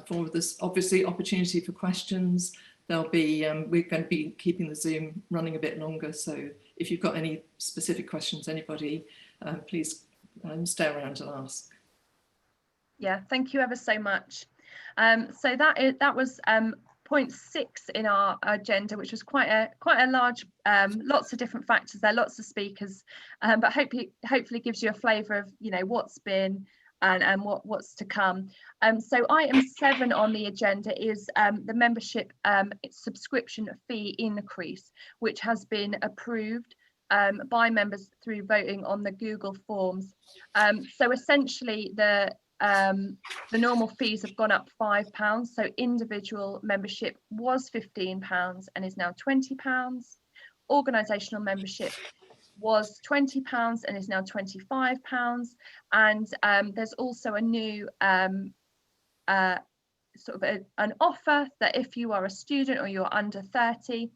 form of this. Obviously, opportunity for questions. There'll be we're going to be keeping the Zoom running a bit longer. So if you've got any specific questions, anybody, please stay around and ask. Yeah, thank you ever so much. So that was point 6 in our agenda, which was quite a large, lots of different factors there, lots of speakers, but hopefully gives you a flavour of what's been and what's to come. So item 7 on the agenda is the membership subscription fee increase, which has been approved by members through voting on the Google Forms. So essentially the normal fees have gone up £5. So individual membership was £15 and is now £20. Organisational membership was £20 and is now £25. And there's also a new sort of an offer that if you are a student or you're under 30,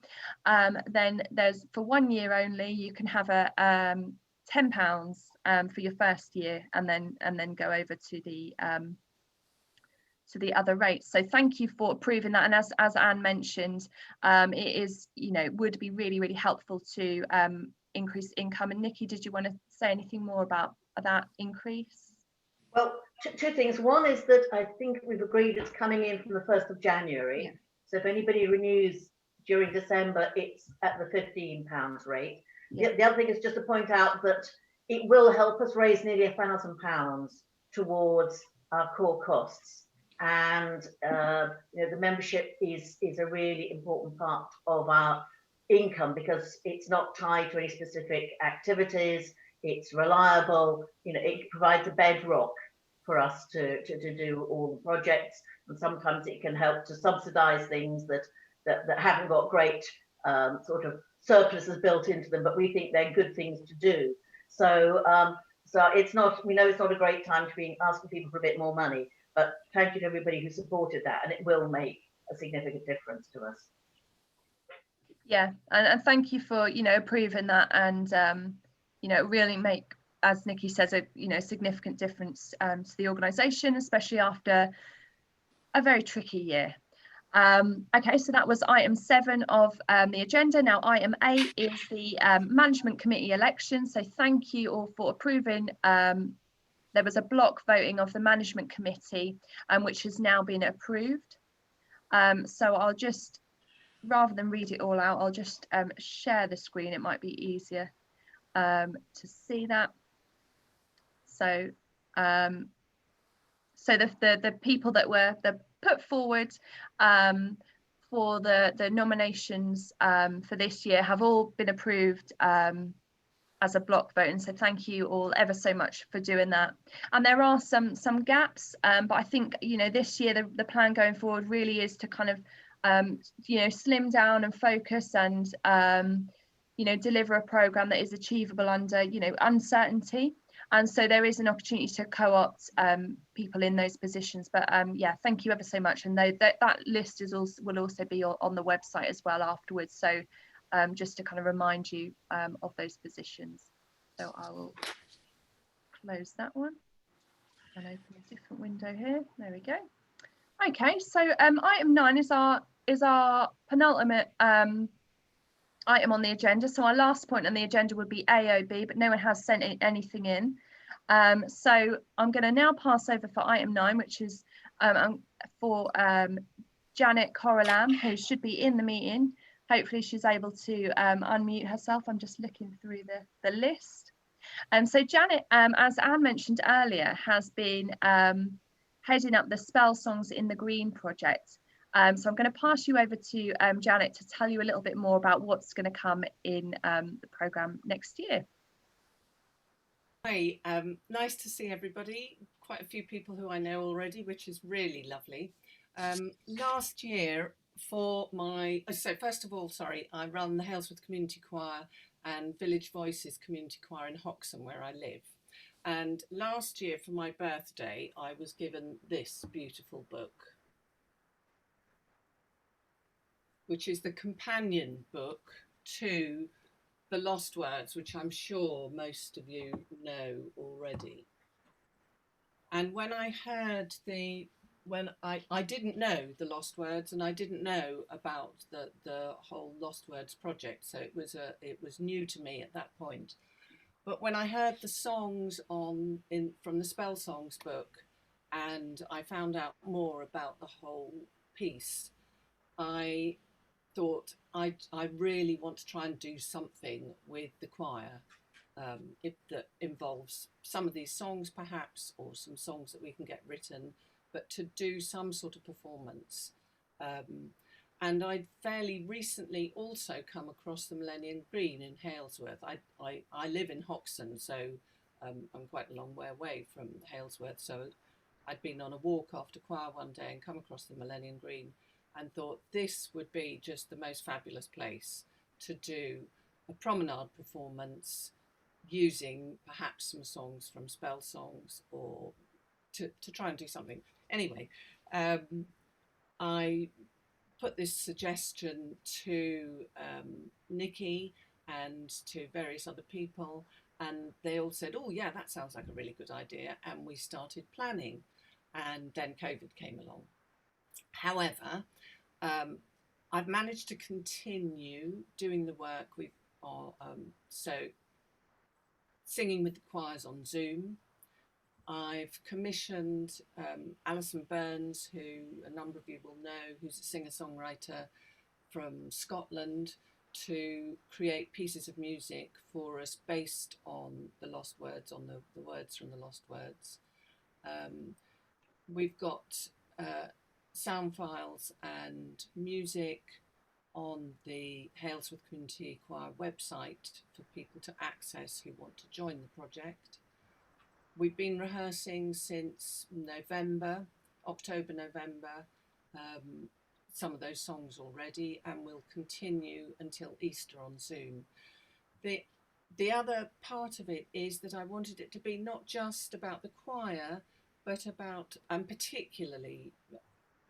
then there's, for 1 year only, you can have a £10 for your first year, and then go over to the other rates. So thank you for approving that. And as Anne mentioned, it is, would be really helpful to increase income. And Nikki, did you want to say anything more about that increase? Well, two things. One is that I think we've agreed it's coming in from the 1st of January. Yeah. So if anybody renews during December, it's at the £15 rate. Yeah. The other thing is just to point out that it will help us raise nearly £1,000 towards our core costs. And the membership is a really important part of our income because it's not tied to any specific activities. It's reliable. It provides a bedrock for us to do all the projects, and sometimes it can help to subsidise things that haven't got great sort of surpluses built into them, but we think they're good things to do. So it's not, we know it's not a great time to be asking people for a bit more money, but thank you to everybody who supported that, and it will make a significant difference to us. Yeah, and thank you for approving that, and you know, really make, as Nikki says, a significant difference to the organisation, especially after a very tricky year. Okay, so that was item 7 of the agenda. Now item 8 is the management committee election. So thank you all for approving. There was a block voting of the management committee, which has now been approved. So I'll just, rather than read it all out, I'll just share the screen. It might be easier to see that. So so the people that were put forward for the nominations for this year have all been approved as a block vote, and so thank you all ever so much for doing that. And there are some gaps, but I think, you know, this year the plan going forward really is to kind of you know, slim down and focus and you know, deliver a programme that is achievable under, you know, uncertainty. And so there is an opportunity to co-opt people in those positions. But yeah, thank you ever so much. And that list will also be on the website as well afterwards. So just to kind of remind you of those positions. So I will close that one and open a different window here. There we go. Okay, so item 9 is our penultimate item on the agenda. So our last point on the agenda would be AOB, but no one has sent anything in. So I'm going to now pass over for item 9, which is for Janet Corrilam, who should be in the meeting. Hopefully she's able to unmute herself. I'm just looking through the list. So Janet, as Anne mentioned earlier, has been heading up the Spell Songs in the Green project. So I'm going to pass you over to Janet to tell you a little bit more about what's going to come in the programme next year. Hi, nice to see everybody. Quite a few people who I know already, which is really lovely. Last year for my, so first of all, sorry, I run the Halesworth Community Choir and Village Voices Community Choir in Hoxton, where I live. And last year for my birthday, I was given this beautiful book, which is the companion book to The Lost Words, which I'm sure most of you know already. And when I heard when I didn't know The Lost Words, and I didn't know about the whole Lost Words project, so it was new to me at that point. But when I heard the songs from the Spell Songs book, and I found out more about the whole piece, I thought I really want to try and do something with the choir that involves some of these songs perhaps, or some songs that we can get written, but to do some sort of performance. And I'd fairly recently also come across the Millennium Green in Halesworth. I live in Hoxton, so I'm quite a long way away from Halesworth, so I'd been on a walk after choir one day and come across the Millennium Green and thought this would be just the most fabulous place to do a promenade performance using perhaps some songs from Spell Songs, or to try and do something. Anyway, I put this suggestion to Nikki and to various other people, and they all said, oh yeah, that sounds like a really good idea, and we started planning, and then COVID came along. However, I've managed to continue doing the work with so singing with the choirs on Zoom. I've commissioned Alison Burns, who a number of you will know, who's a singer-songwriter from Scotland, to create pieces of music for us based on the Lost Words, on the words from the Lost Words. We've got sound files and music on the Halesworth Community Choir website for people to access who want to join the project. We've been rehearsing since October, November, some of those songs already, and we'll continue until Easter on Zoom. The other part of it is that I wanted it to be not just about the choir, but about, and particularly,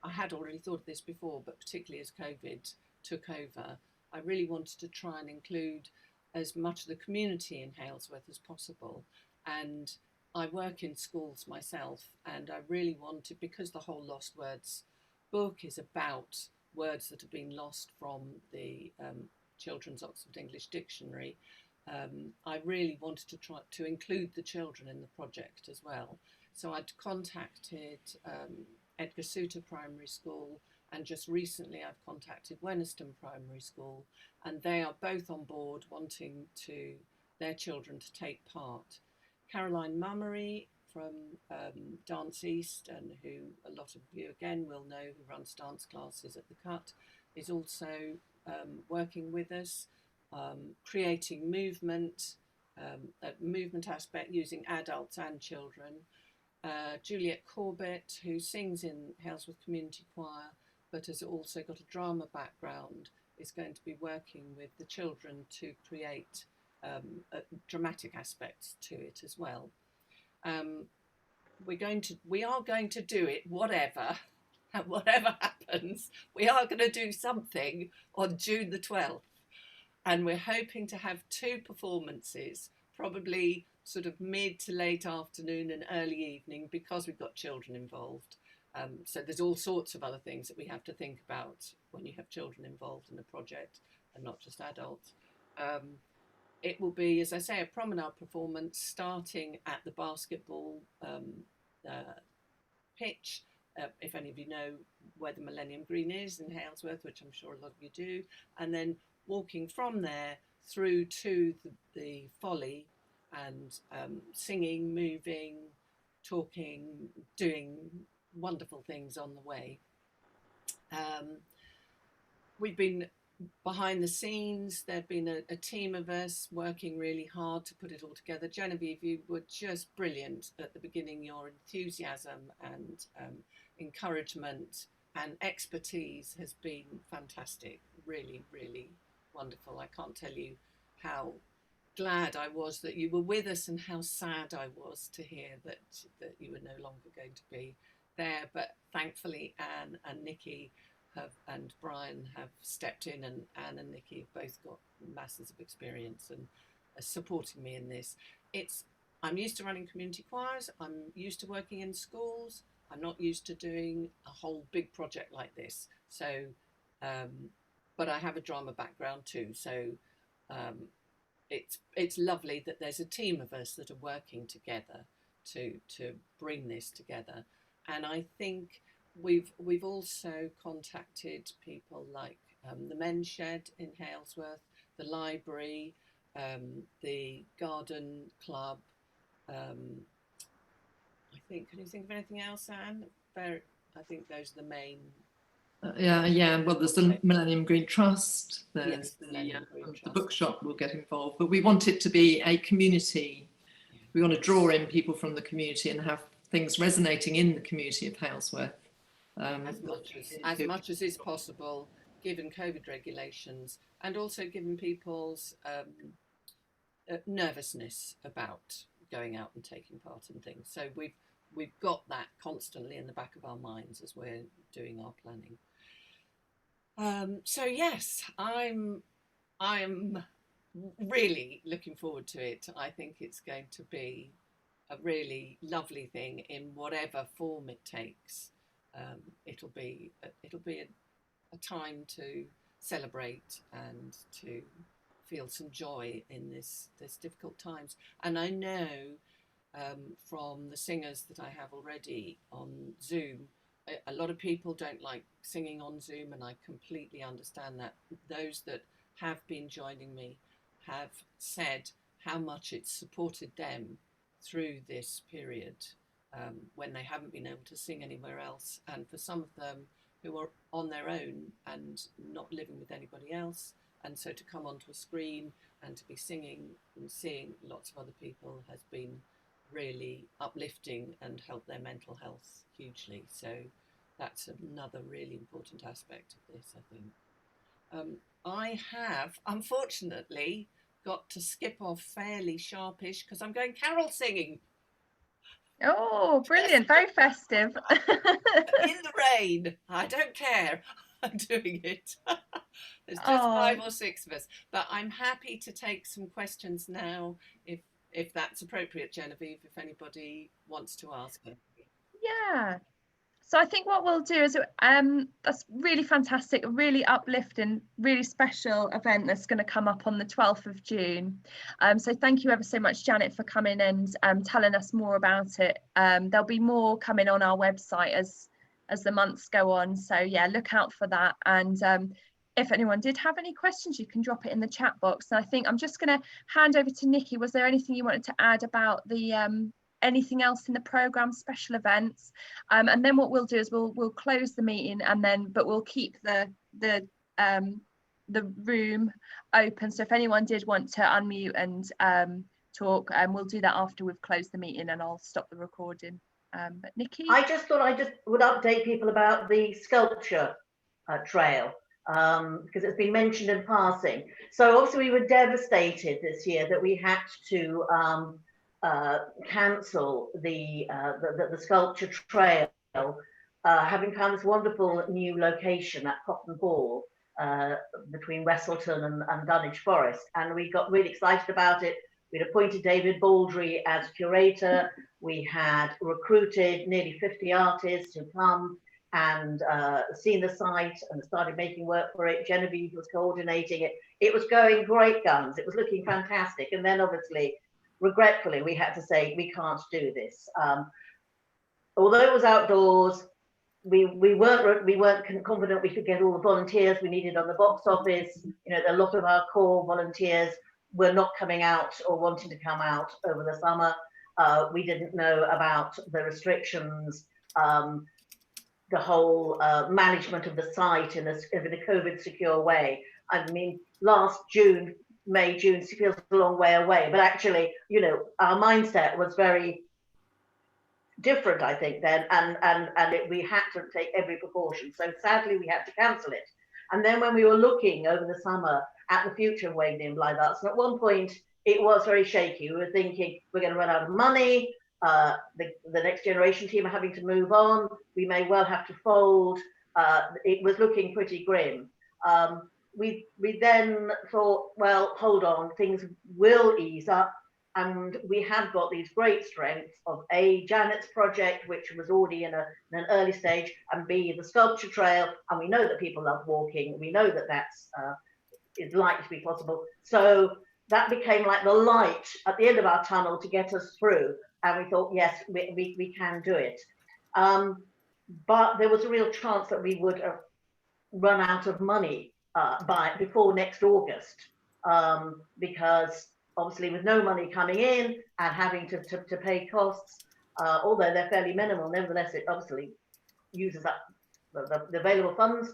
I had already thought of this before, but particularly as COVID took over, I really wanted to try and include as much of the community in Halesworth as possible. And I work in schools myself, and I really wanted, because the whole Lost Words book is about words that have been lost from the Children's Oxford English Dictionary, I really wanted to try to include the children in the project as well. So I'd contacted Edgar Suter Primary School, and just recently I've contacted Wenniston Primary School, and they are both on board wanting their children to take part. Caroline Mummery from Dance East, and who a lot of you again will know, who runs dance classes at the Cut, is also working with us, creating movement, a movement aspect using adults and children. Juliet Corbett, who sings in Halesworth Community Choir, but has also got a drama background, is going to be working with the children to create dramatic aspects to it as well. We are going to do it, whatever happens. We are going to do something on June the 12th, and we're hoping to have 2 performances, probably sort of mid to late afternoon and early evening, because we've got children involved. So there's all sorts of other things that we have to think about when you have children involved in a project and not just adults. It will be, as I say, a promenade performance starting at the basketball pitch. If any of you know where the Millennium Green is in Halesworth, which I'm sure a lot of you do, and then walking from there through to the folly, and singing, moving, talking, doing wonderful things on the way. We've been behind the scenes. There've been a team of us working really hard to put it all together. Genevieve, you were just brilliant at the beginning. Your enthusiasm and encouragement and expertise has been fantastic. Really, really wonderful. I can't tell you how glad I was that you were with us, and how sad I was to hear that you were no longer going to be there. But thankfully Anne and Nikki and Brian have stepped in, and Anne and Nikki have both got masses of experience and are supporting me in this. I'm used to running community choirs, I'm used to working in schools, I'm not used to doing a whole big project like this. So, but I have a drama background too, so it's lovely that there's a team of us that are working together to bring this together. And I think we've also contacted people like the Men's Shed in Halesworth, the library, the garden club. I think, can you think of anything else, Anne? I think those are the main. Yeah. Well, there's the Millennium Green Trust. There's yes, the bookshop will get involved, but we want it to be a community. We want to draw in people from the community and have things resonating in the community of Halesworth. As much as is possible, given COVID regulations, and also given people's nervousness about going out and taking part in things. So we've got that constantly in the back of our minds as we're doing our planning. So yes, I'm really looking forward to it. I think it's going to be a really lovely thing in whatever form it takes. It'll be a time to celebrate and to feel some joy in this difficult times. And I know from the singers that I have already on Zoom, a lot of people don't like singing on Zoom, and I completely understand that. Those that have been joining me have said how much it's supported them through this period when they haven't been able to sing anywhere else. And for some of them who are on their own and not living with anybody else, and so to come onto a screen and to be singing and seeing lots of other people has been really uplifting and helped their mental health hugely. So that's another really important aspect of this, I think. I have, unfortunately, got to skip off fairly sharpish because I'm going carol singing. Oh, brilliant. Very festive. In the rain. I don't care. doing it. There's just 5 or 6 of us, but I'm happy to take some questions now if that's appropriate, Genevieve, if anybody wants to ask it. Yeah. So I think what we'll do is, that's really fantastic, a really uplifting, really special event that's going to come up on the 12th of June. So thank you ever so much, Janet, for coming and telling us more about it. There'll be more coming on our website as the months go on. So yeah, look out for that. And if anyone did have any questions, you can drop it in the chat box. And I think I'm just going to hand over to Nikki. Was there anything you wanted to add about the anything else in the programme, special events? And then what we'll do is we'll close the meeting, and then we'll keep the room open. So if anyone did want to unmute and talk, we'll do that after we've closed the meeting, and I'll stop the recording. But Nikki? I just thought I just would update people about the sculpture trail, because it's been mentioned in passing. So obviously we were devastated this year that we had to cancel the sculpture trail, having found this wonderful new location at Cotton Hall between Westleton and Dunwich Forest, and we got really excited about it. We'd appointed David Baldry as curator. We had recruited nearly 50 artists who come and seen the site and started making work for it. Genevieve was coordinating it. It was going great guns. It was looking fantastic. And then obviously, regretfully, we had to say, we can't do this. Although it was outdoors, we weren't confident we could get all the volunteers we needed on the box office. You know, a lot of our core volunteers were not coming out or wanting to come out over the summer. We didn't know about the restrictions, the whole management of the site in a COVID secure way. I mean, last June, May, June feels a long way away, but actually, you know, our mindset was very different, I think, then, and we had to take every precaution. So sadly, we had to cancel it. And then when we were looking over the summer at the future of Waveney Blyth Arts, and at one point it was very shaky. We were thinking we're going to run out of money. The next generation team are having to move on. We may well have to fold. It was looking pretty grim. We then thought, well, hold on, things will ease up. And we have got these great strengths of A, Janet's project, which was already in an early stage, and B, the sculpture trail. And we know that people love walking. We know that that's is likely to be possible. So that became like the light at the end of our tunnel to get us through. And we thought, yes, we can do it. But there was a real chance that we would run out of money before next August, because obviously with no money coming in and having to pay costs, although they're fairly minimal, nevertheless it obviously uses up the available funds.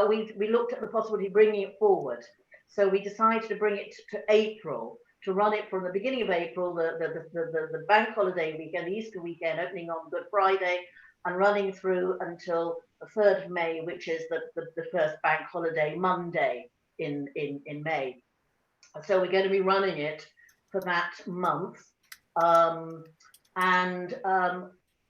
We looked at the possibility of bringing it forward. So we decided to bring it to April, to run it from the beginning of April, the bank holiday weekend, the Easter weekend, opening on Good Friday, and running through until the 3rd of May, which is the first bank holiday Monday in May. So we're going to be running it for that month.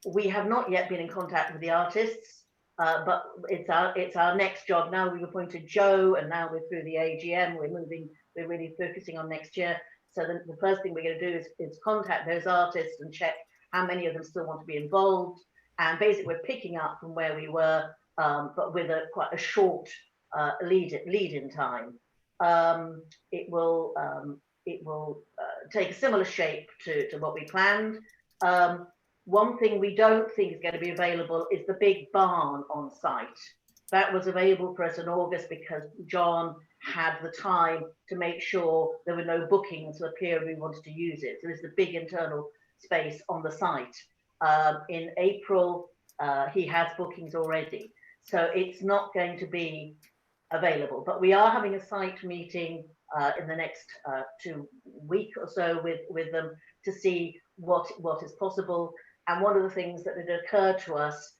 We have not yet been in contact with the artists, but it's our next job. Now we've appointed Joe, and now we're through the AGM. We're really focusing on next year. So the first thing we're going to do is contact those artists and check how many of them still want to be involved. And basically, we're picking up from where we were, but with quite a short lead-in time. It will take a similar shape to what we planned. One thing we don't think is going to be available is the big barn on site. That was available for us in August because John had the time to make sure there were no bookings for the period we wanted to use it. So there's the big internal space on the site. In April, he has bookings already. So it's not going to be available, but we are having a site meeting in the next 2 weeks or so with them to see what is possible. And one of the things that had occurred to us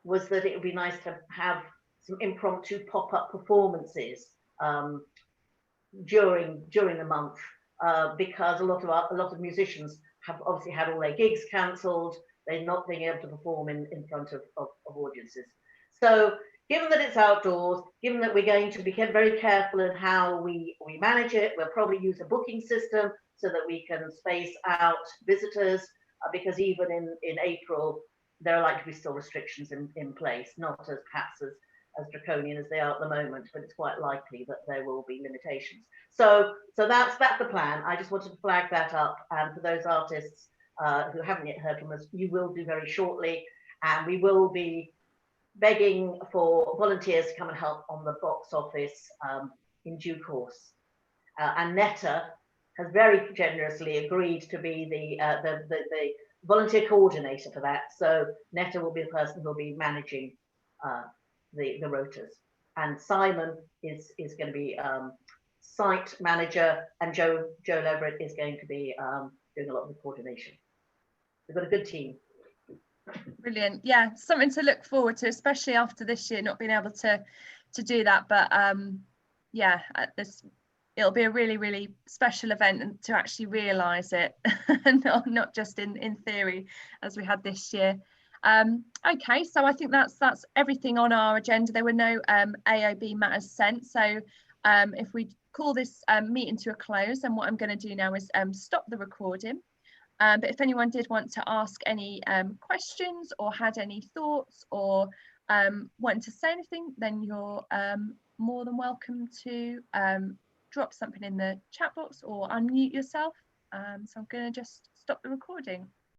was that it would be nice to have some impromptu pop-up performances during the month, because a lot of musicians have obviously had all their gigs cancelled. They're not being able to perform in front of audiences. So given that it's outdoors, given that we're going to be very careful in how we manage it, we'll probably use a booking system so that we can space out visitors, because even in April, there are likely to be still restrictions in place, not as perhaps as draconian as they are at the moment, but it's quite likely that there will be limitations. So that's the plan. I just wanted to flag that up, and for those artists who haven't yet heard from us, you will do very shortly, and we will be begging for volunteers to come and help on the box office in due course. And Netta has very generously agreed to be the volunteer coordinator for that. So Netta will be the person who will be managing the rotas, and Simon is going to be site manager, and Joe Leverett is going to be doing a lot of the coordination. We've got a good team. Brilliant. Yeah, something to look forward to, especially after this year not being able to do that. But yeah, it'll be a really, really special event, and to actually realise it, not just in theory as we had this year. Okay, so I think that's everything on our agenda. There were no AOB matters sent, so if we call this meeting to a close, and what I'm going to do now is stop the recording. But if anyone did want to ask any questions or had any thoughts or wanted to say anything, then you're more than welcome to drop something in the chat box or unmute yourself. So I'm going to just stop the recording.